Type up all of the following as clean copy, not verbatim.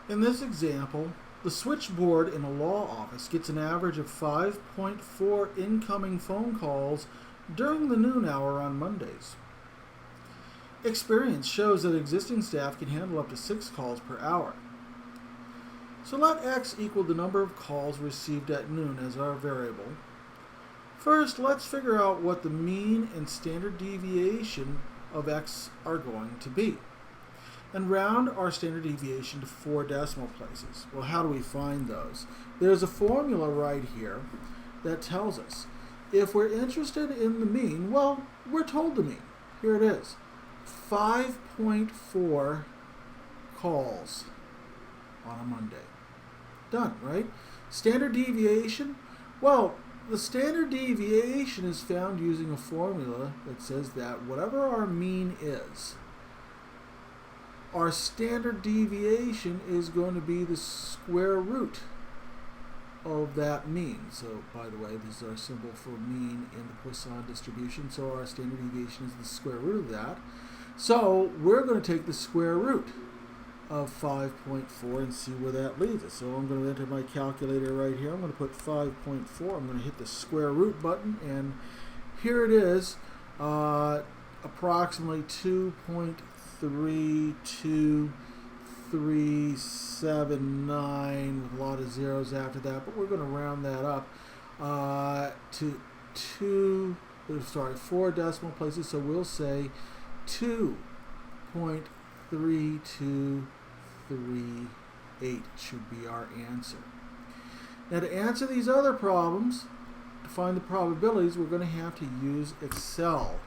In this example, the switchboard in a law office gets an average of 5.4 incoming phone calls during the noon hour on Mondays. Experience shows that existing staff can handle up to 6 calls per hour. So let x equal the number of calls received at noon as our variable. First, let's figure out what the mean and standard deviation of x are going to be, and round our standard deviation to 4 decimal places. Well, how do we find those? There's a formula right here that tells us. If we're interested in the mean, well, we're told the mean. Here it is. 5.4 calls on a Monday. Done, right? Standard deviation? Well, the standard deviation is found using a formula that says that whatever our mean is, our standard deviation is going to be the square root of that mean. So, by the way, this is our symbol for mean in the Poisson distribution. So our standard deviation is the square root of that. So we're going to take the square root of 5.4 and see where that leads us. So I'm going to enter my calculator right here. I'm going to put 5.4. I'm going to hit the square root button, and here it is, approximately 2.32379 with a lot of zeros after that, but we're going to round that up to 4 decimal places, so we'll say 2.3238 should be our answer. Now, to answer these other problems, to find the probabilities, we're going to have to use Excel.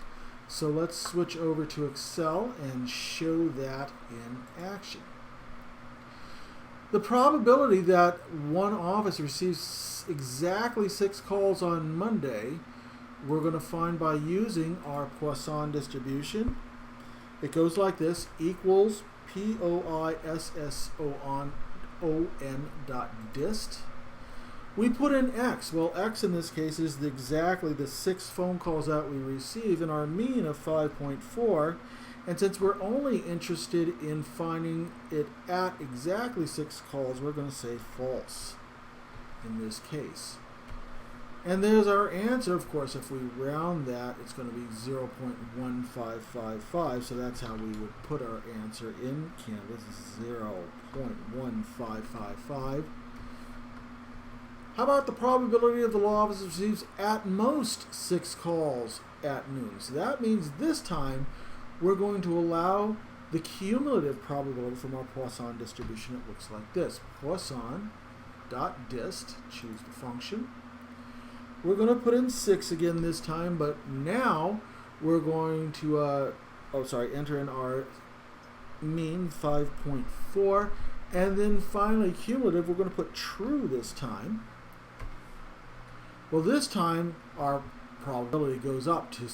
So let's switch over to Excel and show that in action. The probability that one office receives exactly 6 calls on Monday, we're going to find by using our Poisson distribution. It goes like this, equals Poisson dot dist. We put in x. Well, x in this case is exactly the 6 phone calls that we receive, and our mean of 5.4. And since we're only interested in finding it at exactly 6 calls, we're going to say false in this case. And there's our answer. Of course, if we round that, it's going to be 0.1555. So that's how we would put our answer in Canvas, 0.1555. How about the probability of the law office receives at most 6 calls at noon? So that means this time we're going to allow the cumulative probability from our Poisson distribution. It looks like this. Poisson.dist, choose the function. We're going to put in 6 again this time, but now we're going to enter in our mean, 5.4, and then finally cumulative, we're going to put true this time. Well, this time our probability goes up to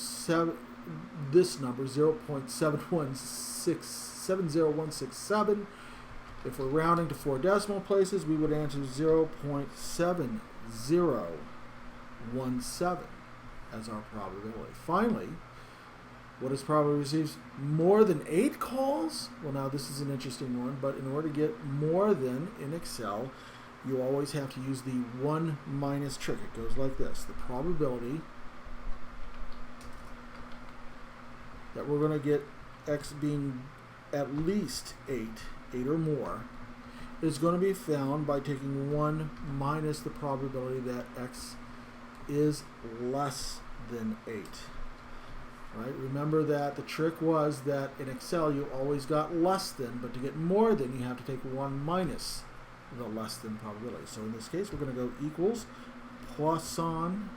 this number, 0.7167. If we're rounding to 4 decimal places, we would answer 0.7017 as our probability. Finally, what is probability receives more than 8 calls? Well, now this is an interesting one, but in order to get more than in Excel, you always have to use the 1 minus trick. It goes like this. The probability that we're going to get x being at least 8 or more, is going to be found by taking 1 minus the probability that x is less than 8. Right? Remember that the trick was that in Excel you always got less than, but to get more than you have to take 1 minus the less than probability. So in this case we're going to go equals Poisson.dist.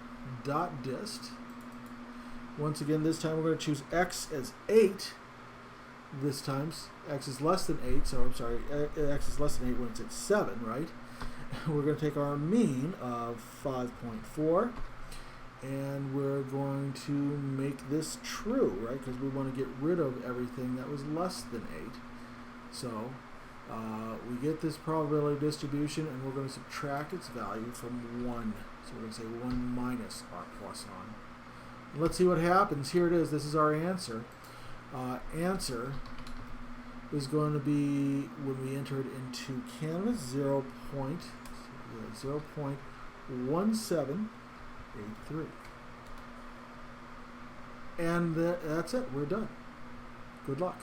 Once again, this time we're going to choose x as 8. This time x is less than 8, so I'm sorry, x is less than 8 when it's at 7, right? We're going to take our mean of 5.4, and we're going to make this true, right? Because we want to get rid of everything that was less than 8. So we get this probability distribution, and we're going to subtract its value from 1. So we're going to say 1 minus our Poisson. Let's see what happens. Here it is. This is our answer. Answer is going to be, when we enter it into Canada, 0.1783. And that's it. We're done. Good luck.